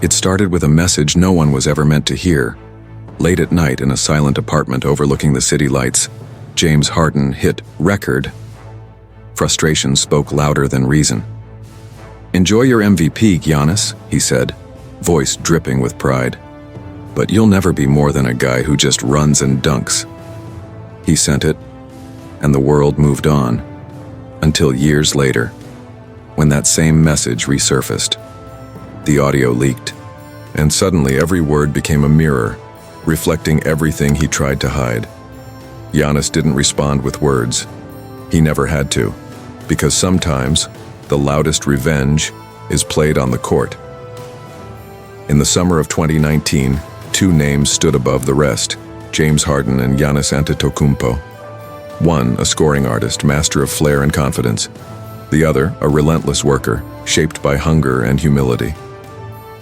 It started with a message no one was ever meant to hear. Late at night in a silent apartment overlooking the city lights, James Harden hit record. Frustration spoke louder than reason. "Enjoy your MVP, Giannis," he said, voice dripping with pride. "But you'll never be more than a guy who just runs and dunks." He sent it, and the world moved on, until years later, when that same message resurfaced. The audio leaked, and suddenly every word became a mirror, reflecting everything he tried to hide. Giannis didn't respond with words. He never had to, because sometimes the loudest revenge is played on the court. In the summer of 2019, two names stood above the rest: James Harden and Giannis Antetokounmpo. One, a scoring artist, master of flair and confidence. The other, a relentless worker, shaped by hunger and humility.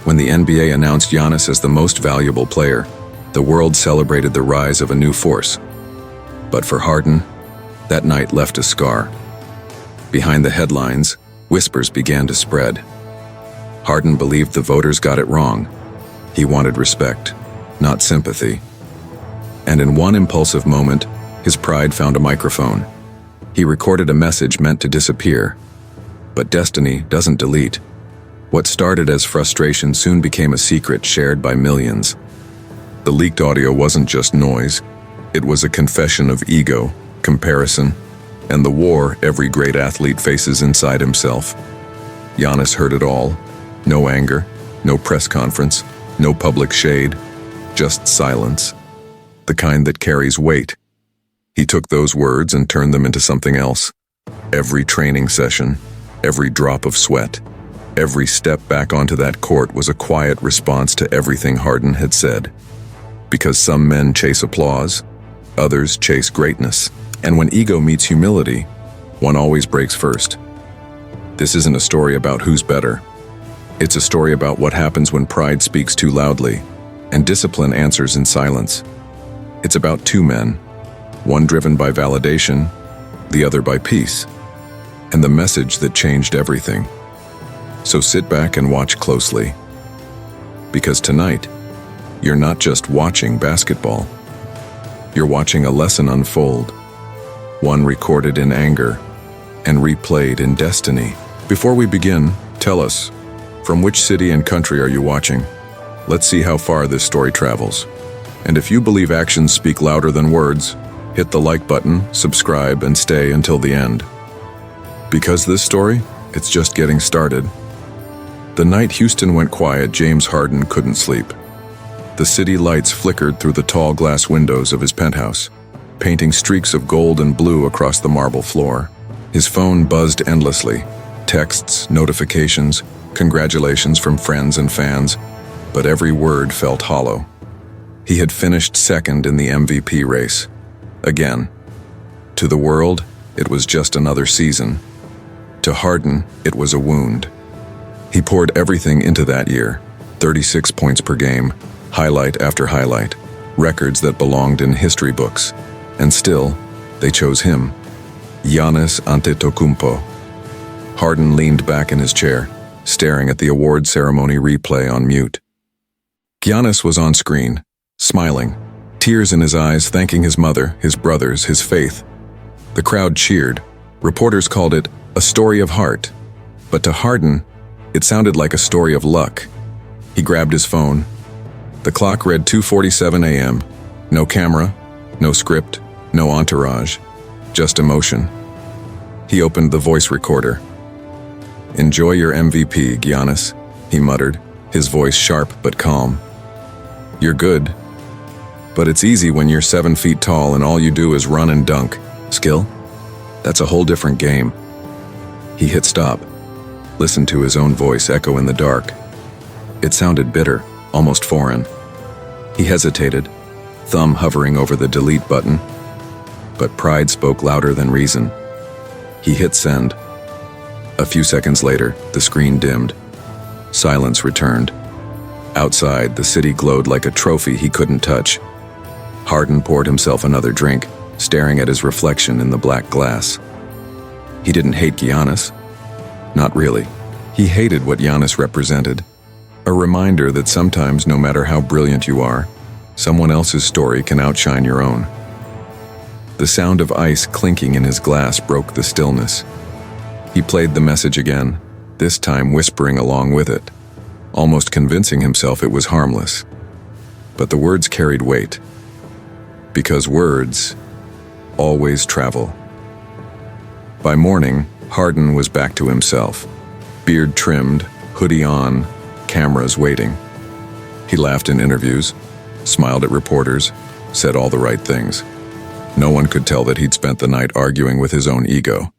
When the NBA announced Giannis as the most valuable player, the world celebrated the rise of a new force. But for Harden, that night left a scar. Behind the headlines, whispers began to spread. Harden believed the voters got it wrong. He wanted respect, not sympathy. And in one impulsive moment, his pride found a microphone. He recorded a message meant to disappear. But destiny doesn't delete. What started as frustration soon became a secret shared by millions. The leaked audio wasn't just noise. It was a confession of ego, comparison, and the war every great athlete faces inside himself. Giannis heard it all. No anger, no press conference, no public shade, just silence. The kind that carries weight. He took those words and turned them into something else. Every training session, every drop of sweat, every step back onto that court was a quiet response to everything Harden had said. Because some men chase applause, others chase greatness. And when ego meets humility, one always breaks first. This isn't a story about who's better. It's a story about what happens when pride speaks too loudly, and discipline answers in silence. It's about two men, one driven by validation, the other by peace, and the message that changed everything. So sit back and watch closely. Because tonight, you're not just watching basketball. You're watching a lesson unfold, one recorded in anger and replayed in destiny. Before we begin, tell us, from which city and country are you watching? Let's see how far this story travels. And if you believe actions speak louder than words, hit the like button, subscribe, and stay until the end. Because this story, it's just getting started. The night Houston went quiet, James Harden couldn't sleep. The city lights flickered through the tall glass windows of his penthouse, painting streaks of gold and blue across the marble floor. His phone buzzed endlessly. Texts, notifications, congratulations from friends and fans, but every word felt hollow. He had finished second in the MVP race. Again. To the world, it was just another season. To Harden, it was a wound. He poured everything into that year, 36 points per game, highlight after highlight, records that belonged in history books. And still, they chose him. Giannis Antetokounmpo. Harden leaned back in his chair, staring at the award ceremony replay on mute. Giannis was on screen, smiling, tears in his eyes, thanking his mother, his brothers, his faith. The crowd cheered. Reporters called it a story of heart. But to Harden, it sounded like a story of luck. He grabbed his phone. The clock read 2:47 a.m. No camera, no script, no entourage, just emotion. He opened the voice recorder. "Enjoy your MVP, Giannis," he muttered, his voice sharp but calm. "You're good. But it's easy when you're 7 feet tall and all you do is run and dunk. Skill? That's a whole different game." He hit stop, listened to his own voice echo in the dark. It sounded bitter, almost foreign. He hesitated, thumb hovering over the delete button. But pride spoke louder than reason. He hit send. A few seconds later, the screen dimmed. Silence returned. Outside, the city glowed like a trophy he couldn't touch. Harden poured himself another drink, staring at his reflection in the black glass. He didn't hate Giannis. Not really. He hated what Giannis represented. A reminder that sometimes, no matter how brilliant you are, someone else's story can outshine your own. The sound of ice clinking in his glass broke the stillness. He played the message again, this time whispering along with it, almost convincing himself it was harmless. But the words carried weight. Because words always travel. By morning, Harden was back to himself. Beard trimmed, hoodie on, cameras waiting. He laughed in interviews, smiled at reporters, said all the right things. No one could tell that he'd spent the night arguing with his own ego.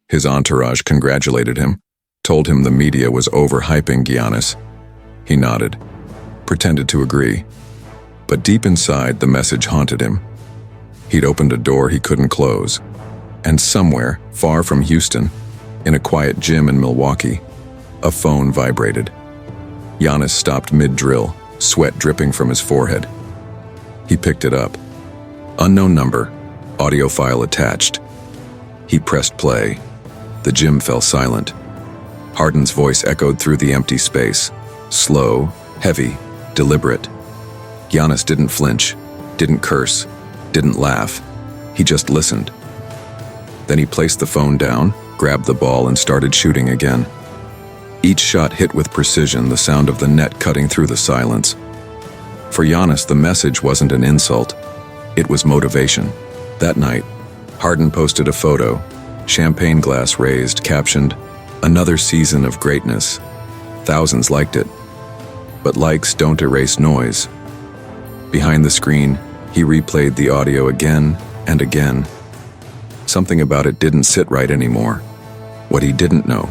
His entourage congratulated him, told him the media was overhyping Giannis. He nodded, pretended to agree. But deep inside, the message haunted him. He'd opened a door he couldn't close. And somewhere, far from Houston, in a quiet gym in Milwaukee, a phone vibrated. Giannis stopped mid-drill, sweat dripping from his forehead. He picked it up. Unknown number, audio file attached. He pressed play. The gym fell silent. Harden's voice echoed through the empty space. Slow, heavy, deliberate. Giannis didn't flinch, didn't curse, didn't laugh. He just listened. Then he placed the phone down, grabbed the ball, and started shooting again. Each shot hit with precision, the sound of the net cutting through the silence. For Giannis, the message wasn't an insult. It was motivation. That night, Harden posted a photo, champagne glass raised, captioned, "Another season of greatness." Thousands liked it. But likes don't erase noise. Behind the screen, he replayed the audio again and again. Something about it didn't sit right anymore. What he didn't know,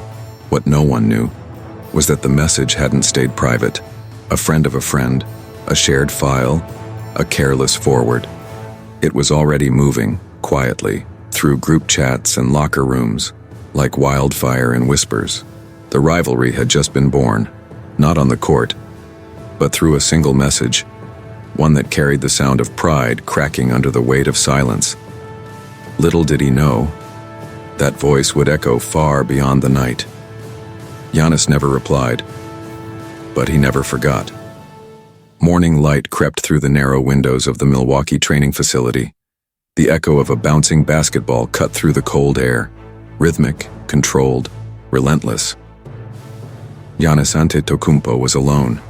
what no one knew, was that the message hadn't stayed private. A friend of a friend, a shared file, a careless forward. It was already moving, quietly, through group chats and locker rooms, like wildfire in whispers. The rivalry had just been born, not on the court, but through a single message, one that carried the sound of pride cracking under the weight of silence. Little did he know, that voice would echo far beyond the night. Giannis never replied, but he never forgot. Morning light crept through the narrow windows of the Milwaukee training facility. The echo of a bouncing basketball cut through the cold air, rhythmic, controlled, relentless. Giannis Antetokounmpo was alone.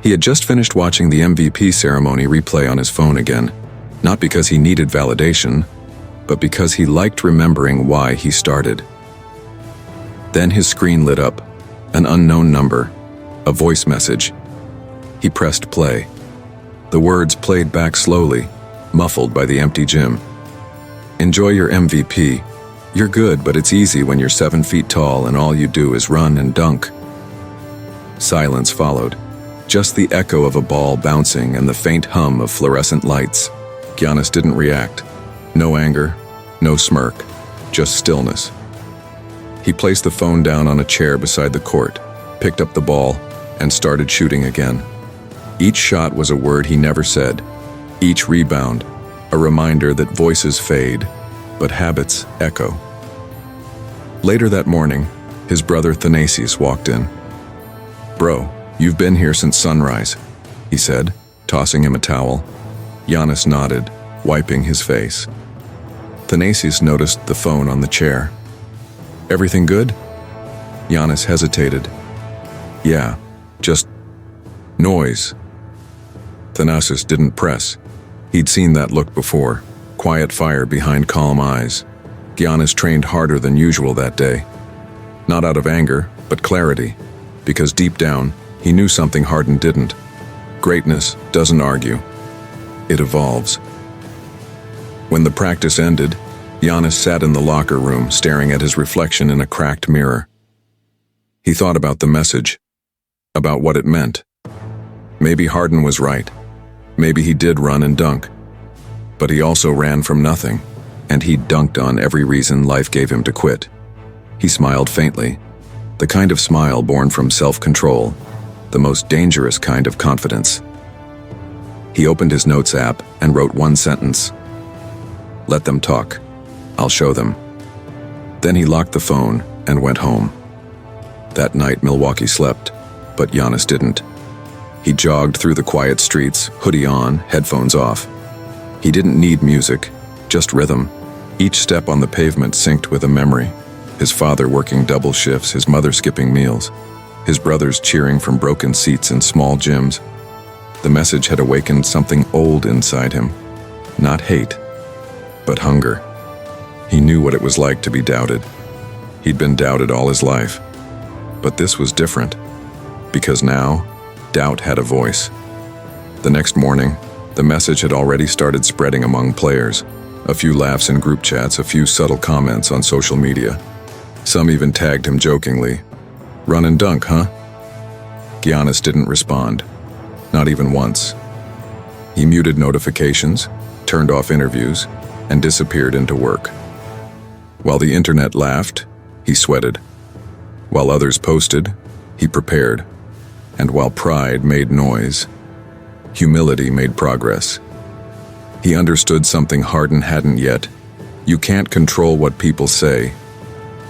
He had just finished watching the MVP ceremony replay on his phone again, not because he needed validation, but because he liked remembering why he started. Then his screen lit up, an unknown number, a voice message. He pressed play. The words played back slowly, muffled by the empty gym. "Enjoy your MVP. You're good, but it's easy when you're 7 feet tall and all you do is run and dunk." Silence followed, just the echo of a ball bouncing and the faint hum of fluorescent lights. Giannis didn't react. No anger, no smirk, just stillness. He placed the phone down on a chair beside the court, picked up the ball, and started shooting again. Each shot was a word he never said. Each rebound, a reminder that voices fade, but habits echo. Later that morning, his brother Thanasis walked in. "Bro, you've been here since sunrise," he said, tossing him a towel. Giannis nodded, wiping his face. Thanasis noticed the phone on the chair. "Everything good?" Giannis hesitated. "Yeah, just noise." Thanasis didn't press. He'd seen that look before, quiet fire behind calm eyes. Giannis trained harder than usual that day. Not out of anger, but clarity, because deep down, he knew something Harden didn't. Greatness doesn't argue. It evolves. When the practice ended, Giannis sat in the locker room staring at his reflection in a cracked mirror. He thought about the message, about what it meant. Maybe Harden was right. Maybe he did run and dunk. But he also ran from nothing, and he dunked on every reason life gave him to quit. He smiled faintly, the kind of smile born from self-control, the most dangerous kind of confidence. He opened his notes app and wrote one sentence. "Let them talk. I'll show them." Then he locked the phone and went home. That night, Milwaukee slept, but Giannis didn't. He jogged through the quiet streets, hoodie on, headphones off. He didn't need music, just rhythm. Each step on the pavement synced with a memory. His father working double shifts, his mother skipping meals, his brothers cheering from broken seats in small gyms. The message had awakened something old inside him. Not hate, but hunger. He knew what it was like to be doubted. He'd been doubted all his life. But this was different, because now, doubt had a voice. The next morning, the message had already started spreading among players. A few laughs in group chats, a few subtle comments on social media. Some even tagged him jokingly. "Run and dunk, huh?" Giannis didn't respond. Not even once. He muted notifications, turned off interviews, and disappeared into work. While the internet laughed, he sweated. While others posted, he prepared. And while pride made noise, humility made progress. He understood something Harden hadn't yet. You can't control what people say,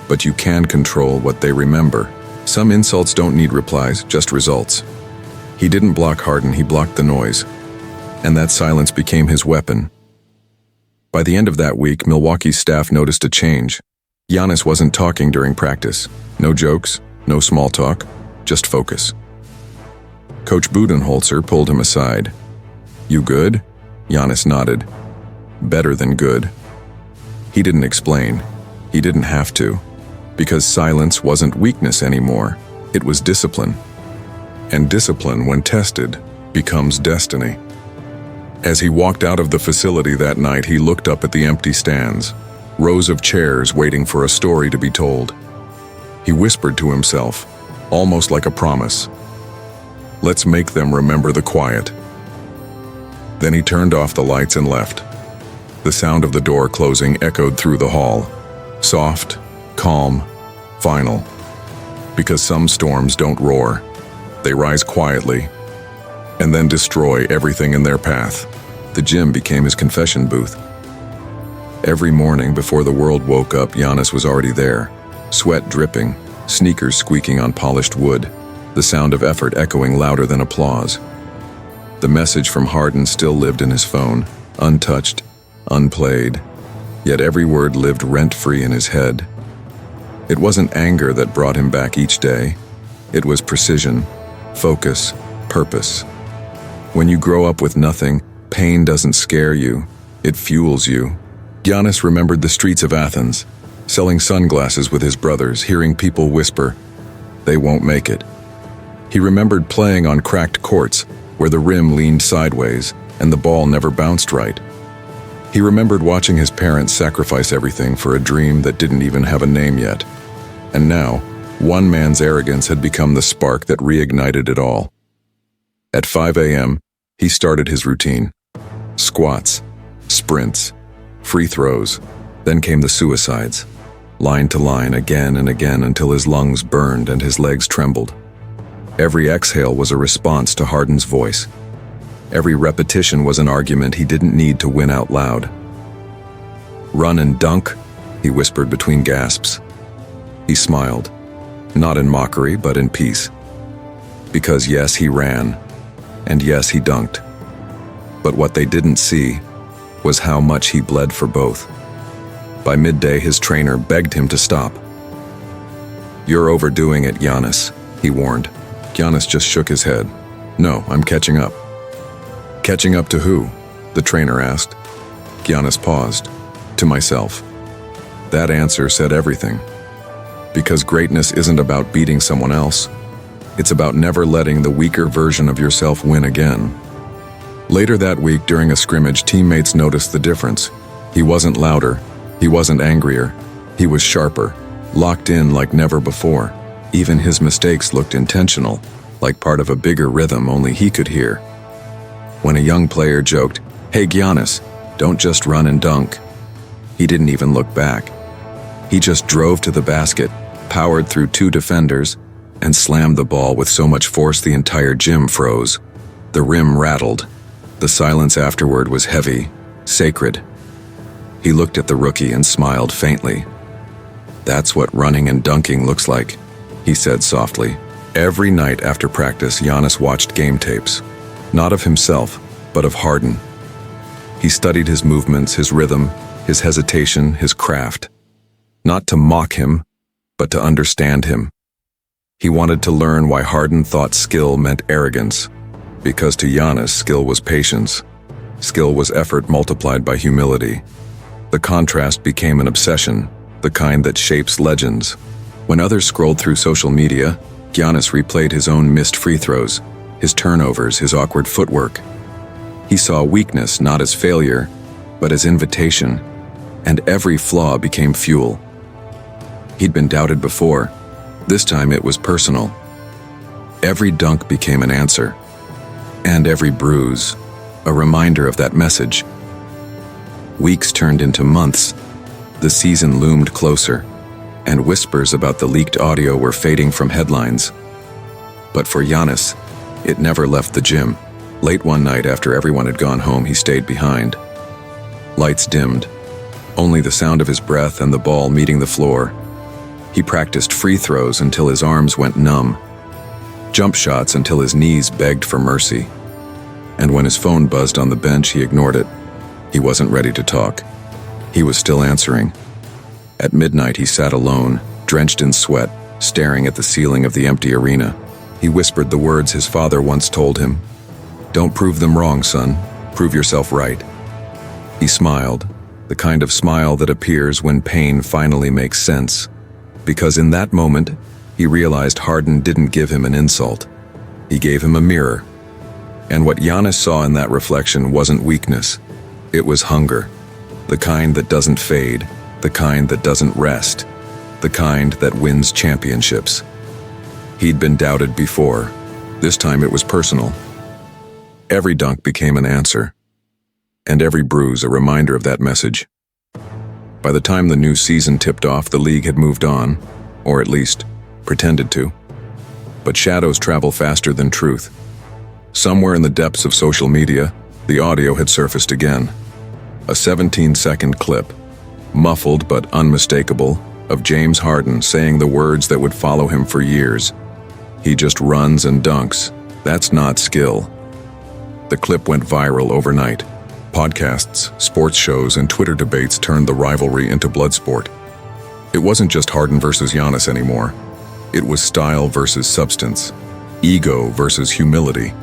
but you can control what they remember. Some insults don't need replies, just results. He didn't block Harden, he blocked the noise. And that silence became his weapon. By the end of that week, Milwaukee's staff noticed a change. Giannis wasn't talking during practice. No jokes, no small talk, just focus. Coach Budenholzer pulled him aside. "You good?" Giannis nodded. "Better than good." He didn't explain. He didn't have to. Because silence wasn't weakness anymore. It was discipline. And discipline, when tested, becomes destiny. As he walked out of the facility that night, he looked up at the empty stands. Rows of chairs waiting for a story to be told. He whispered to himself, almost like a promise. "Let's make them remember the quiet." Then he turned off the lights and left. The sound of the door closing echoed through the hall. Soft, calm, final. Because some storms don't roar. They rise quietly, and then destroy everything in their path. The gym became his confession booth. Every morning before the world woke up, Giannis was already there. Sweat dripping, sneakers squeaking on polished wood, the sound of effort echoing louder than applause. The message from Harden still lived in his phone, untouched, unplayed, yet every word lived rent-free in his head. It wasn't anger that brought him back each day. It was precision, focus, purpose. When you grow up with nothing, pain doesn't scare you, it fuels you. Giannis remembered the streets of Athens, selling sunglasses with his brothers, hearing people whisper, "They won't make it." He remembered playing on cracked courts, where the rim leaned sideways and the ball never bounced right. He remembered watching his parents sacrifice everything for a dream that didn't even have a name yet. And now, one man's arrogance had become the spark that reignited it all. At 5 a.m., he started his routine. Squats, sprints, free throws, then came the suicides. Line to line again and again until his lungs burned and his legs trembled. Every exhale was a response to Harden's voice. Every repetition was an argument he didn't need to win out loud. "Run and dunk," he whispered between gasps. He smiled, not in mockery, but in peace. Because yes, he ran, and yes, he dunked. But what they didn't see was how much he bled for both. By midday, his trainer begged him to stop. "You're overdoing it, Giannis," he warned. Giannis just shook his head. "No, I'm catching up." "Catching up to who?" the trainer asked. Giannis paused. "To myself." That answer said everything. Because greatness isn't about beating someone else. It's about never letting the weaker version of yourself win again. Later that week, during a scrimmage, teammates noticed the difference. He wasn't louder. He wasn't angrier. He was sharper, locked in like never before. Even his mistakes looked intentional, like part of a bigger rhythm only he could hear. When a young player joked, "Hey Giannis, don't just run and dunk," he didn't even look back. He just drove to the basket, powered through 2 defenders, and slammed the ball with so much force the entire gym froze. The rim rattled. The silence afterward was heavy, sacred. He looked at the rookie and smiled faintly. "That's what running and dunking looks like," he said softly. Every night after practice, Giannis watched game tapes, not of himself, but of Harden. He studied his movements, his rhythm, his hesitation, his craft. Not to mock him, but to understand him. He wanted to learn why Harden thought skill meant arrogance, because to Giannis, skill was patience. Skill was effort multiplied by humility. The contrast became an obsession, the kind that shapes legends. When others scrolled through social media, Giannis replayed his own missed free throws, his turnovers, his awkward footwork. He saw weakness not as failure, but as invitation, and every flaw became fuel. He'd been doubted before. This time it was personal. Every dunk became an answer, and every bruise, a reminder of that message. Weeks turned into months. The season loomed closer, and whispers about the leaked audio were fading from headlines. But for Giannis, it never left the gym. Late one night after everyone had gone home, he stayed behind. Lights dimmed, only the sound of his breath and the ball meeting the floor. He practiced free throws until his arms went numb, jump shots until his knees begged for mercy. And when his phone buzzed on the bench, he ignored it. He wasn't ready to talk. He was still answering. At midnight, he sat alone, drenched in sweat, staring at the ceiling of the empty arena. He whispered the words his father once told him. "Don't prove them wrong, son. Prove yourself right." He smiled, the kind of smile that appears when pain finally makes sense. Because in that moment, he realized Harden didn't give him an insult. He gave him a mirror. And what Giannis saw in that reflection wasn't weakness. It was hunger. The kind that doesn't fade, the kind that doesn't rest, the kind that wins championships. He'd been doubted before. This time it was personal. Every dunk became an answer, and every bruise a reminder of that message. By the time the new season tipped off, the league had moved on, or at least pretended to. But shadows travel faster than truth. Somewhere in the depths of social media, the audio had surfaced again. A 17-second clip, muffled but unmistakable, of James Harden saying the words that would follow him for years. "He just runs and dunks. That's not skill." The clip went viral overnight. Podcasts, sports shows, and Twitter debates turned the rivalry into blood sport. It wasn't just Harden versus Giannis anymore. It was style versus substance, ego versus humility,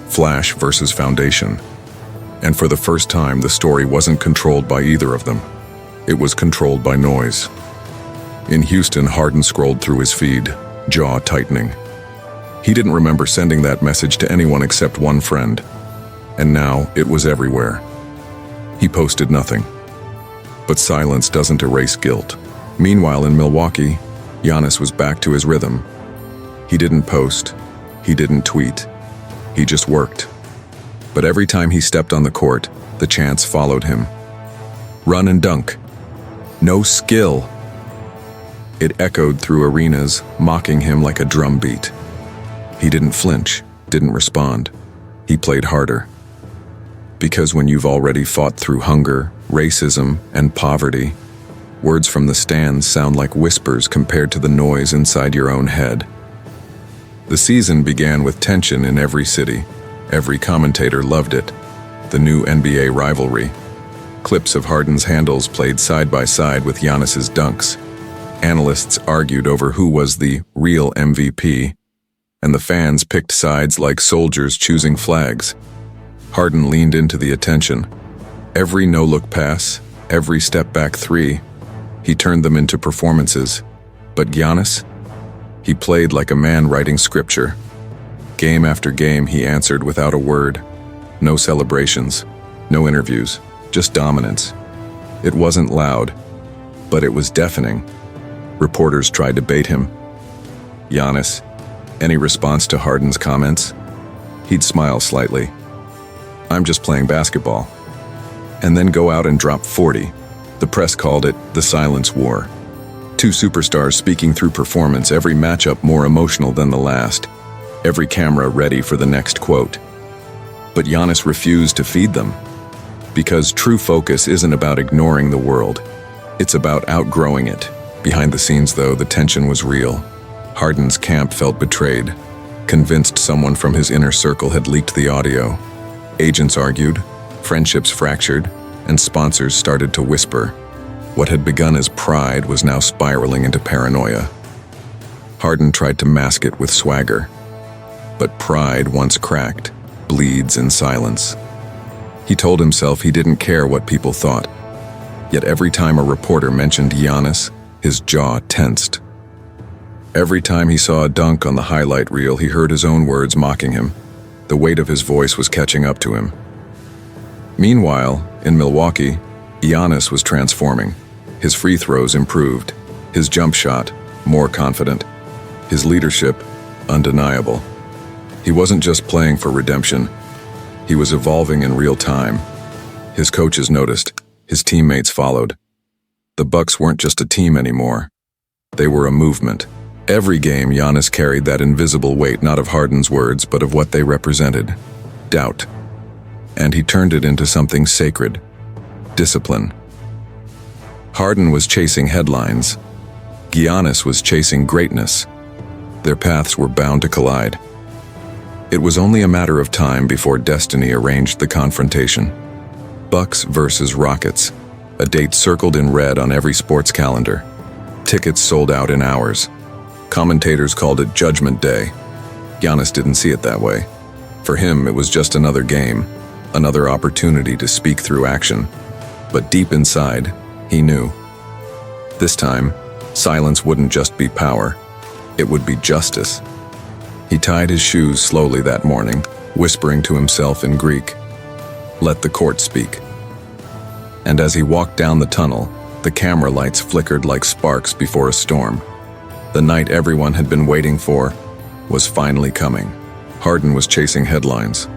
flash versus foundation. And for the first time, the story wasn't controlled by either of them. It was controlled by noise. In Houston, Harden scrolled through his feed, jaw tightening. He didn't remember sending that message to anyone except one friend. And now it was everywhere. He posted nothing. But silence doesn't erase guilt. Meanwhile, in Milwaukee, Giannis was back to his rhythm. He didn't post. He didn't tweet. He just worked. But every time he stepped on the court, the chants followed him. Run and dunk. No skill. It echoed through arenas, mocking him like a drum beat. He didn't flinch, didn't respond. He played harder. Because when you've already fought through hunger, racism, and poverty, words from the stands sound like whispers compared to the noise inside your own head. The season began with tension in every city. Every commentator loved it. The new NBA rivalry. Clips of Harden's handles played side by side with Giannis's dunks. Analysts argued over who was the real MVP, and the fans picked sides like soldiers choosing flags. Harden leaned into the attention. Every no-look pass, every step-back three, he turned them into performances. But Giannis? He played like a man writing scripture. Game after game, he answered without a word. No celebrations, no interviews, just dominance. It wasn't loud, but it was deafening. Reporters tried to bait him. Giannis, any response to Harden's comments? He'd smile slightly. "I'm just playing basketball." And then go out and drop 40. The press called it the silence war. Two superstars speaking through performance, every matchup more emotional than the last. Every camera ready for the next quote. But Giannis refused to feed them. Because true focus isn't about ignoring the world. It's about outgrowing it. Behind the scenes, though, the tension was real. Harden's camp felt betrayed. convinced someone from his inner circle had leaked the audio. Agents argued, friendships fractured, and sponsors started to whisper. What had begun as pride was now spiraling into paranoia. Harden tried to mask it with swagger. But pride, once cracked, bleeds in silence. He told himself he didn't care what people thought. Yet every time a reporter mentioned Giannis, his jaw tensed. Every time he saw a dunk on the highlight reel, he heard his own words mocking him. The weight of his voice was catching up to him. Meanwhile, in Milwaukee, Giannis was transforming. His free throws improved, his jump shot more confident, his leadership undeniable. He wasn't just playing for redemption, he was evolving in real time. His coaches noticed, his teammates followed. The Bucks weren't just a team anymore. They were a movement. Every game, Giannis carried that invisible weight, not of Harden's words, but of what they represented. Doubt. And he turned it into something sacred. Discipline. Harden was chasing headlines. Giannis was chasing greatness. Their paths were bound to collide. It was only a matter of time before destiny arranged the confrontation. Bucks versus Rockets, a date circled in red on every sports calendar. Tickets sold out in hours. Commentators called it Judgment Day. Giannis didn't see it that way. For him, it was just another game, another opportunity to speak through action. But deep inside, he knew. This time, silence wouldn't just be power, it would be justice. He tied his shoes slowly that morning, whispering to himself in Greek, "Let the court speak." And as he walked down the tunnel, the camera lights flickered like sparks before a storm. The night everyone had been waiting for was finally coming. Harden was chasing headlines.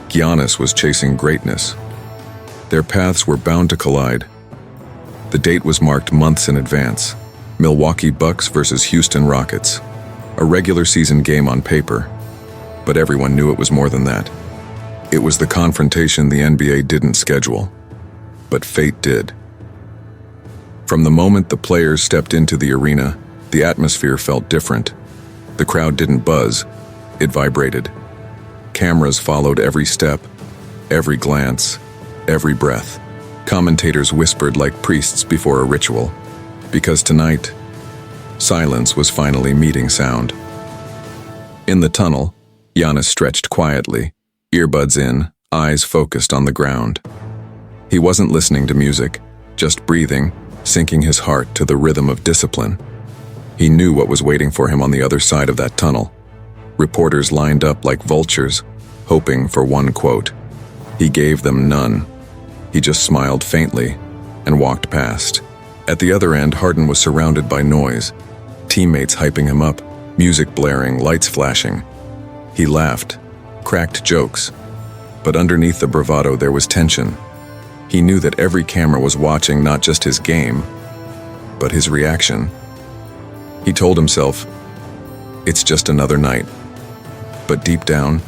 Giannis was chasing greatness. Their paths were bound to collide. The date was marked months in advance. Milwaukee Bucks versus Houston Rockets. A regular season game on paper, but everyone knew it was more than that. It was the confrontation the NBA didn't schedule, but fate did. From the moment the players stepped into the arena, the atmosphere felt different. The crowd didn't buzz, it vibrated. Cameras followed every step, every glance, every breath. Commentators whispered like priests before a ritual, because tonight, silence was finally meeting sound. In the tunnel, Giannis stretched quietly, earbuds in, eyes focused on the ground. He wasn't listening to music, just breathing, syncing his heart to the rhythm of discipline. He knew what was waiting for him on the other side of that tunnel. Reporters lined up like vultures, hoping for one quote. He gave them none. He just smiled faintly and walked past. At the other end, Harden was surrounded by noise. Teammates hyping him up, music blaring, lights flashing. He laughed, cracked jokes, but underneath the bravado there was tension. He knew that every camera was watching not just his game, but his reaction. He told himself, it's just another night. But deep down,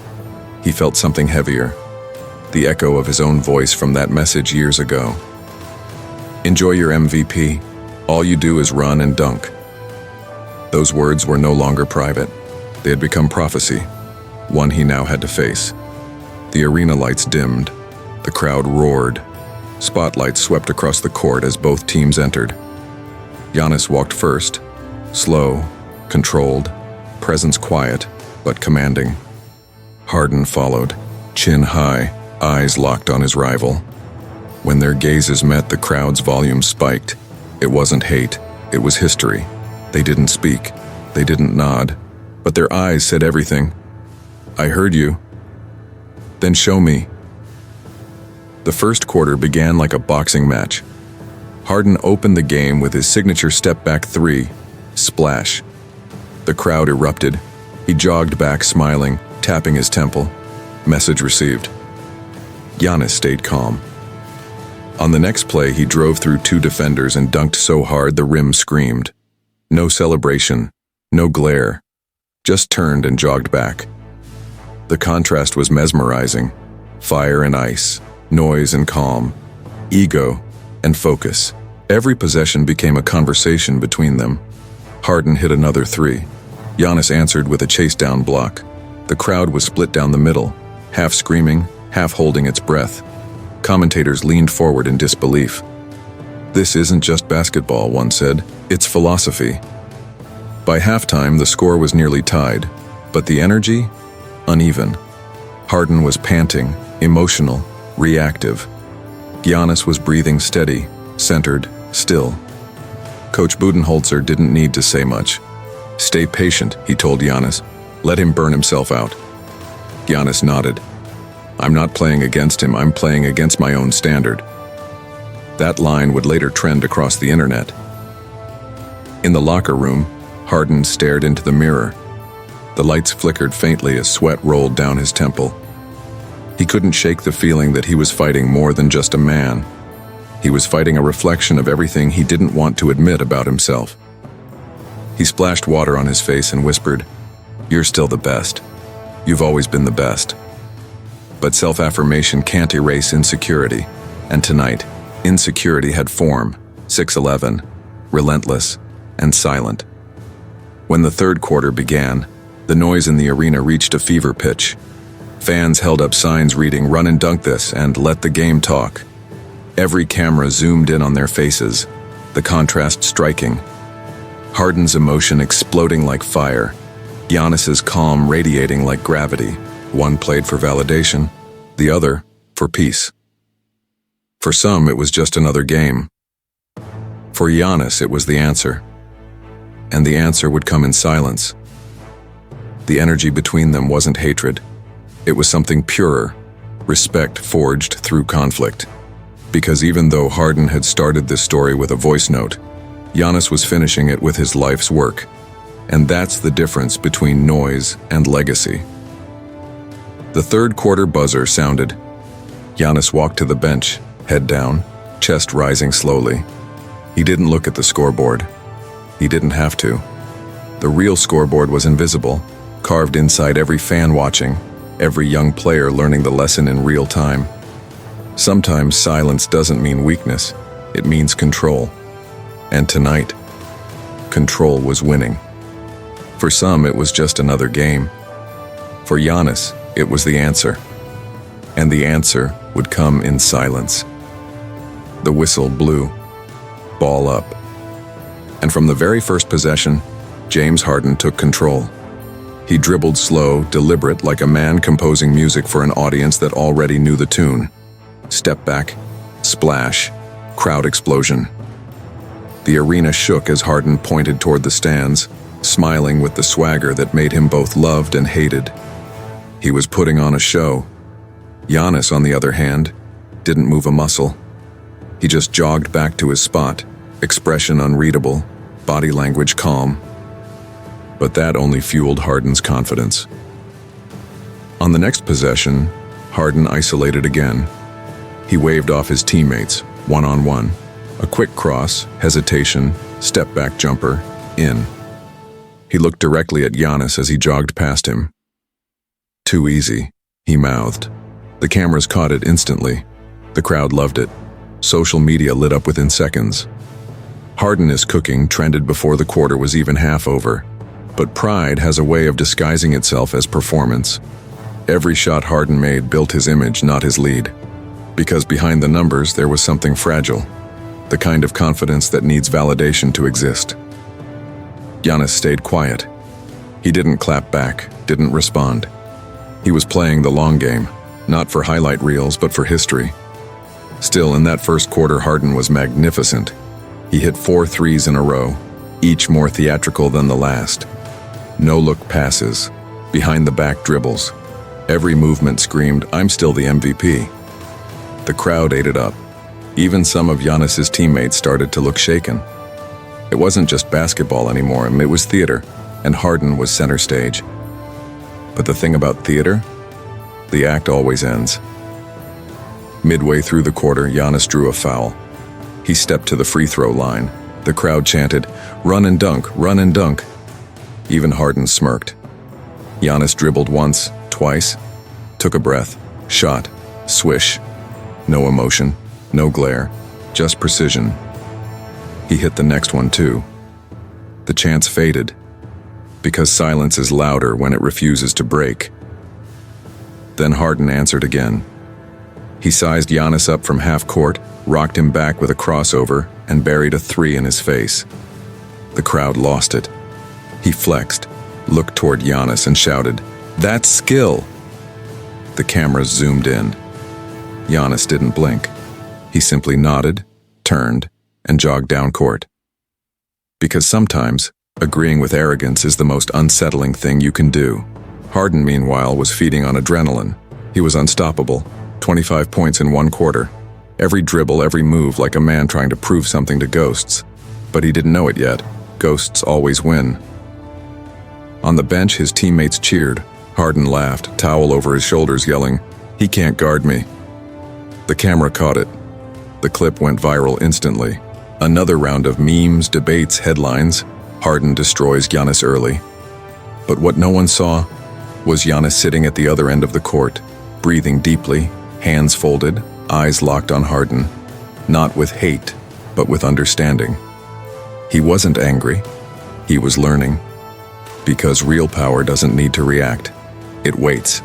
he felt something heavier, the echo of his own voice from that message years ago. Enjoy your MVP. All you do is run and dunk. Those words were no longer private. They had become prophecy, one he now had to face. The arena lights dimmed. The crowd roared. Spotlights swept across the court as both teams entered. Giannis walked first, slow, controlled, presence quiet, but commanding. Harden followed, chin high, eyes locked on his rival. When their gazes met, the crowd's volume spiked. It wasn't hate, it was history. They didn't speak, they didn't nod, but their eyes said everything. I heard you. Then show me. The first quarter began like a boxing match. Harden opened the game with his signature step-back three. Splash. The crowd erupted. He jogged back, smiling, tapping his temple. Message received. Giannis stayed calm. On the next play, he drove through two defenders and dunked so hard the rim screamed. No celebration, no glare, just turned and jogged back. The contrast was mesmerizing. Fire and ice, noise and calm, ego and focus. Every possession became a conversation between them. Harden hit another three. Giannis answered with a chase-down block. The crowd was split down the middle, half screaming, half holding its breath. Commentators leaned forward in disbelief. "This isn't just basketball," one said. "It's philosophy." By halftime, the score was nearly tied, but the energy? Uneven. Harden was panting, emotional, reactive. Giannis was breathing steady, centered, still. Coach Budenholzer didn't need to say much. "Stay patient," he told Giannis. "Let him burn himself out." Giannis nodded. "I'm not playing against him, I'm playing against my own standard." That line would later trend across the internet. In the locker room, Harden stared into the mirror. The lights flickered faintly as sweat rolled down his temple. He couldn't shake the feeling that he was fighting more than just a man. He was fighting a reflection of everything he didn't want to admit about himself. He splashed water on his face and whispered, "You're still the best. You've always been the best." But self-affirmation can't erase insecurity, and tonight, insecurity had form, 6'11", relentless, and silent. When the third quarter began, the noise in the arena reached a fever pitch. Fans held up signs reading, "Run and dunk this," and "Let the game talk." Every camera zoomed in on their faces, the contrast striking. Harden's emotion exploding like fire, Giannis's calm radiating like gravity. One played for validation, the other for peace. For some, it was just another game. For Giannis, it was the answer. And the answer would come in silence. The energy between them wasn't hatred. It was something purer, respect forged through conflict. Because even though Harden had started this story with a voice note, Giannis was finishing it with his life's work. And that's the difference between noise and legacy. The third quarter buzzer sounded. Giannis walked to the bench, head down, chest rising slowly. He didn't look at the scoreboard. He didn't have to. The real scoreboard was invisible, carved inside every fan watching, every young player learning the lesson in real time. Sometimes silence doesn't mean weakness, it means control. And tonight, control was winning. For some, it was just another game. For Giannis, it was the answer. And the answer would come in silence. The whistle blew. Ball up. And from the very first possession, James Harden took control. He dribbled slow, deliberate, like a man composing music for an audience that already knew the tune. Step back, splash, crowd explosion. The arena shook as Harden pointed toward the stands, smiling with the swagger that made him both loved and hated. He was putting on a show. Giannis, on the other hand, didn't move a muscle. He just jogged back to his spot, expression unreadable, body language calm. But that only fueled Harden's confidence. On the next possession, Harden isolated again. He waved off his teammates, one-on-one. A quick cross, hesitation, step-back jumper, in. He looked directly at Giannis as he jogged past him. "Too easy," he mouthed. The cameras caught it instantly. The crowd loved it. Social media lit up within seconds. Harden is cooking trended before the quarter was even half over. But pride has a way of disguising itself as performance. Every shot Harden made built his image, not his lead. Because behind the numbers, there was something fragile. The kind of confidence that needs validation to exist. Giannis stayed quiet. He didn't clap back, didn't respond. He was playing the long game, not for highlight reels, but for history. Still, in that first quarter, Harden was magnificent. He hit 4 threes in a row, each more theatrical than the last. No-look passes, behind-the-back dribbles. Every movement screamed, "I'm still the MVP." The crowd ate it up. Even some of Giannis's teammates started to look shaken. It wasn't just basketball anymore, it was theater, and Harden was center stage. But the thing about theater? The act always ends. Midway through the quarter, Giannis drew a foul. He stepped to the free throw line. The crowd chanted, "Run and dunk, run and dunk." Even Harden smirked. Giannis dribbled once, twice, took a breath, shot, swish. No emotion, no glare, just precision. He hit the next one too. The chance faded. Because silence is louder when it refuses to break. Then Harden answered again. He sized Giannis up from half court, rocked him back with a crossover, and buried a three in his face. The crowd lost it. He flexed, looked toward Giannis, and shouted, "That's skill!" The cameras zoomed in. Giannis didn't blink. He simply nodded, turned, and jogged down court. Because sometimes, agreeing with arrogance is the most unsettling thing you can do. Harden, meanwhile, was feeding on adrenaline. He was unstoppable. 25 points in one quarter. Every dribble, every move, like a man trying to prove something to ghosts. But he didn't know it yet. Ghosts always win. On the bench, his teammates cheered. Harden laughed, towel over his shoulders, yelling, "He can't guard me." The camera caught it. The clip went viral instantly. Another round of memes, debates, headlines. Harden destroys Giannis early. But what no one saw was Giannis sitting at the other end of the court, breathing deeply, hands folded, eyes locked on Harden. Not with hate, but with understanding. He wasn't angry. He was learning. Because real power doesn't need to react. It waits.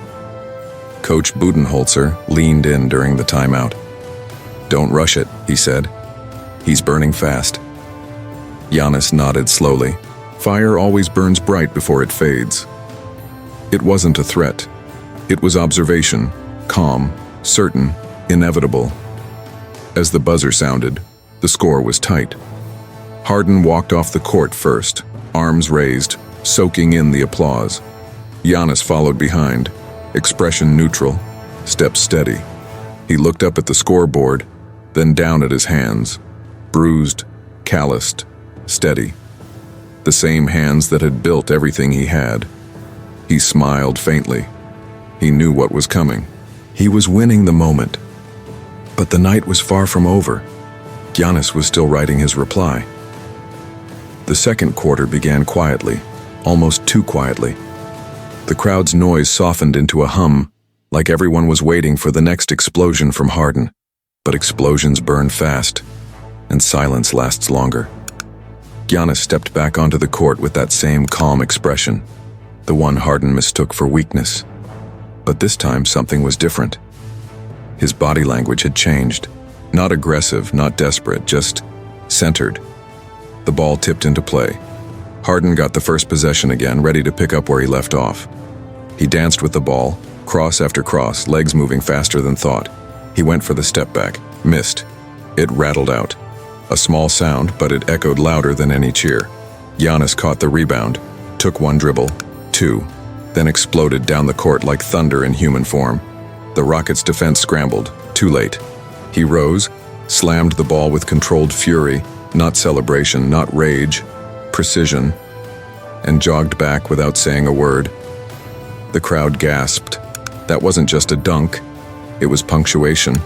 Coach Budenholzer leaned in during the timeout. "Don't rush it," he said. "He's burning fast." Giannis nodded slowly. Fire always burns bright before it fades. It wasn't a threat. It was observation, calm, certain, inevitable. As the buzzer sounded, the score was tight. Harden walked off the court first, arms raised, soaking in the applause. Giannis followed behind, expression neutral, steps steady. He looked up at the scoreboard, then down at his hands, bruised, calloused, steady. The same hands that had built everything he had. He smiled faintly. He knew what was coming. He was winning the moment. But the night was far from over. Giannis was still writing his reply. The second quarter began quietly, almost too quietly. The crowd's noise softened into a hum, like everyone was waiting for the next explosion from Harden. But explosions burn fast, and silence lasts longer. Giannis stepped back onto the court with that same calm expression, the one Harden mistook for weakness. But this time something was different. His body language had changed. Not aggressive, not desperate, just centered. The ball tipped into play. Harden got the first possession again, ready to pick up where he left off. He danced with the ball, cross after cross, legs moving faster than thought. He went for the step back, missed. It rattled out. A small sound, but it echoed louder than any cheer. Giannis caught the rebound, took one dribble, two, then exploded down the court like thunder in human form. The Rockets' defense scrambled, too late. He rose, slammed the ball with controlled fury, not celebration, not rage, precision, and jogged back without saying a word. The crowd gasped. That wasn't just a dunk, it was punctuation.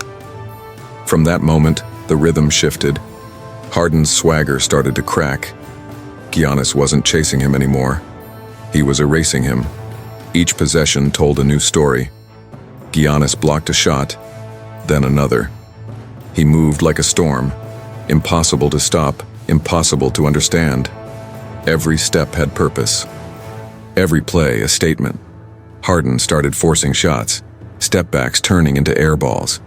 From that moment, the rhythm shifted. Harden's swagger started to crack. Giannis wasn't chasing him anymore. He was erasing him. Each possession told a new story. Giannis blocked a shot, then another. He moved like a storm, impossible to stop, impossible to understand. Every step had purpose. Every play a statement. Harden started forcing shots, step-backs turning into air balls.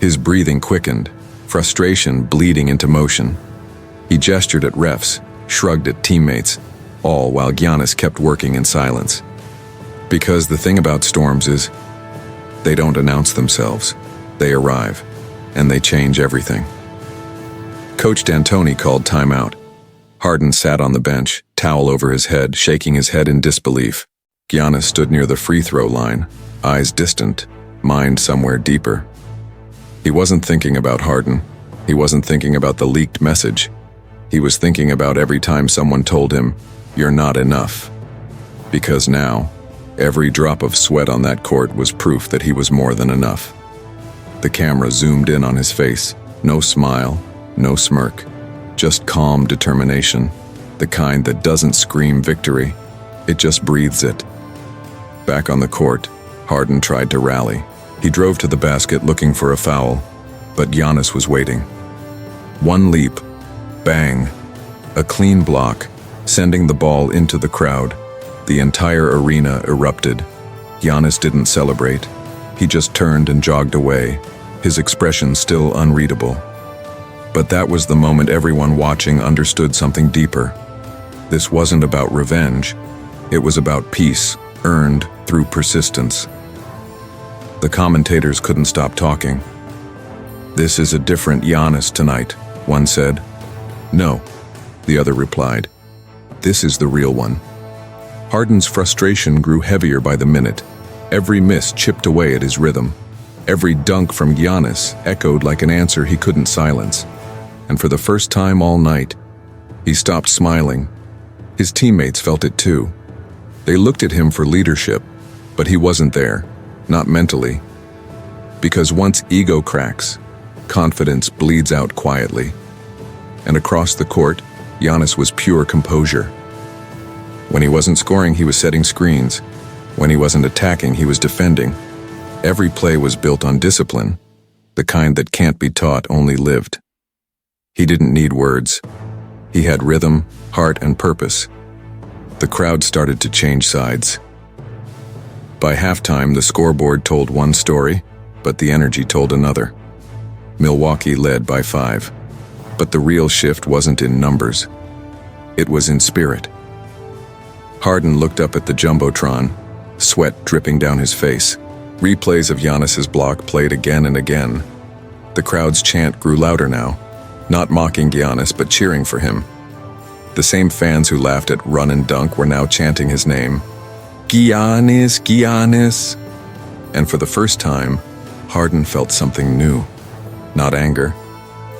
His breathing quickened, frustration bleeding into motion. He gestured at refs, shrugged at teammates, all while Giannis kept working in silence. Because the thing about storms is, they don't announce themselves. They arrive, and they change everything. Coach D'Antoni called timeout. Harden sat on the bench, towel over his head, shaking his head in disbelief. Giannis stood near the free throw line, eyes distant, mind somewhere deeper. He wasn't thinking about Harden. He wasn't thinking about the leaked message. He was thinking about every time someone told him, "You're not enough." Because now, every drop of sweat on that court was proof that he was more than enough. The camera zoomed in on his face. No smile, no smirk, just calm determination, the kind that doesn't scream victory, it just breathes it. Back on the court, Harden tried to rally. He drove to the basket looking for a foul, but Giannis was waiting. One leap, bang, a clean block, sending the ball into the crowd. The entire arena erupted. Giannis didn't celebrate. He just turned and jogged away, his expression still unreadable. But that was the moment everyone watching understood something deeper. This wasn't about revenge. It was about peace, earned through persistence. The commentators couldn't stop talking. "This is a different Giannis tonight," one said. "No," the other replied. "This is the real one." Harden's frustration grew heavier by the minute. Every miss chipped away at his rhythm. Every dunk from Giannis echoed like an answer he couldn't silence. And for the first time all night, he stopped smiling. His teammates felt it too. They looked at him for leadership, but he wasn't there, not mentally. Because once ego cracks, confidence bleeds out quietly. And across the court, Giannis was pure composure. When he wasn't scoring, he was setting screens. When he wasn't attacking, he was defending. Every play was built on discipline, the kind that can't be taught, only lived. He didn't need words. He had rhythm, heart, and purpose. The crowd started to change sides. By halftime, the scoreboard told one story, but the energy told another. Milwaukee led by 5. But the real shift wasn't in numbers. It was in spirit. Harden looked up at the jumbotron, sweat dripping down his face. Replays of Giannis's block played again and again. The crowd's chant grew louder now, not mocking Giannis but cheering for him. The same fans who laughed at run and dunk were now chanting his name. "Giannis, Giannis!" And for the first time, Harden felt something new. Not anger,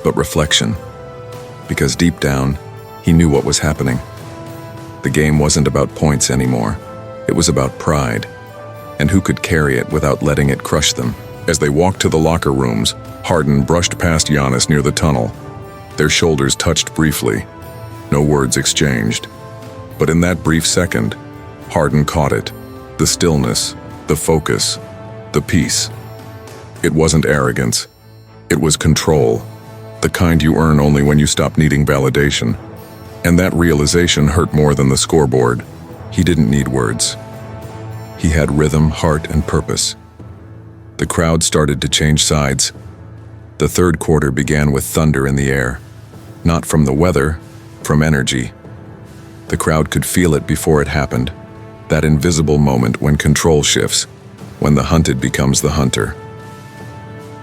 but reflection. Because deep down, he knew what was happening. The game wasn't about points anymore. It was about pride. And who could carry it without letting it crush them. As they walked to the locker rooms, Harden brushed past Giannis near the tunnel. Their shoulders touched briefly. No words exchanged. But in that brief second, Harden caught it. The stillness, the focus, the peace. It wasn't arrogance. It was control. The kind you earn only when you stop needing validation. And that realization hurt more than the scoreboard. He didn't need words. He had rhythm, heart, and purpose. The crowd started to change sides. The third quarter began with thunder in the air. Not from the weather, from energy. The crowd could feel it before it happened. That invisible moment when control shifts, when the hunted becomes the hunter.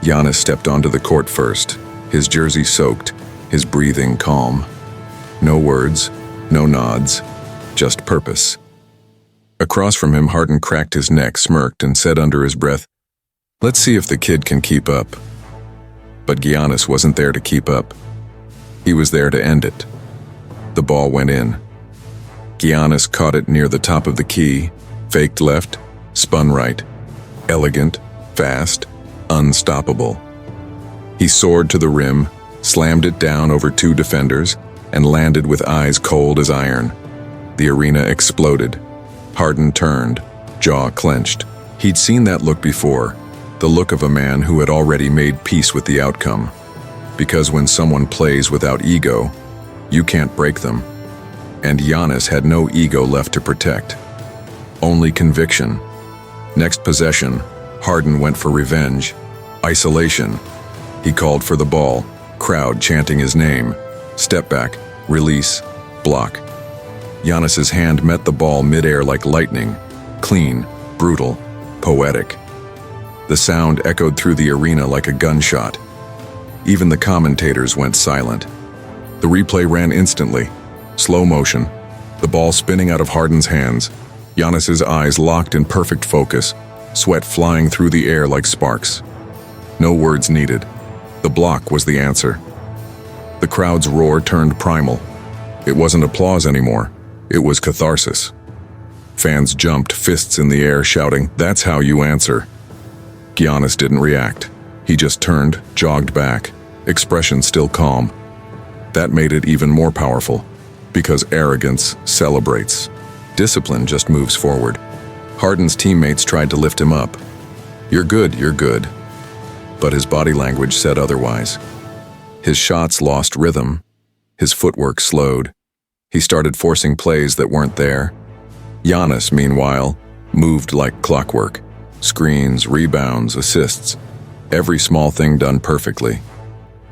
Giannis stepped onto the court first, his jersey soaked, his breathing calm. No words, no nods, just purpose. Across from him, Harden cracked his neck, smirked, and said under his breath, "Let's see if the kid can keep up." But Giannis wasn't there to keep up. He was there to end it. The ball went in. Giannis caught it near the top of the key, faked left, spun right. Elegant, fast, unstoppable. He soared to the rim, slammed it down over 2 defenders, and landed with eyes cold as iron. The arena exploded. Harden turned, jaw clenched. He'd seen that look before, the look of a man who had already made peace with the outcome. Because when someone plays without ego, you can't break them. And Giannis had no ego left to protect. Only conviction. Next possession, Harden went for revenge. Isolation. He called for the ball, crowd chanting his name. Step back, release, block. Giannis's hand met the ball midair like lightning. Clean, brutal, poetic. The sound echoed through the arena like a gunshot. Even the commentators went silent. The replay ran instantly. Slow motion. The ball spinning out of Harden's hands. Giannis's eyes locked in perfect focus. Sweat flying through the air like sparks. No words needed. The block was the answer. The crowd's roar turned primal. It wasn't applause anymore. It was catharsis. Fans jumped, fists in the air, shouting, "That's how you answer." Giannis didn't react. He just turned, jogged back, expression still calm. That made it even more powerful, because arrogance celebrates. Discipline just moves forward. Harden's teammates tried to lift him up. You're good." But his body language said otherwise. His shots lost rhythm. His footwork slowed. He started forcing plays that weren't there. Giannis, meanwhile, moved like clockwork. Screens, rebounds, assists. Every small thing done perfectly.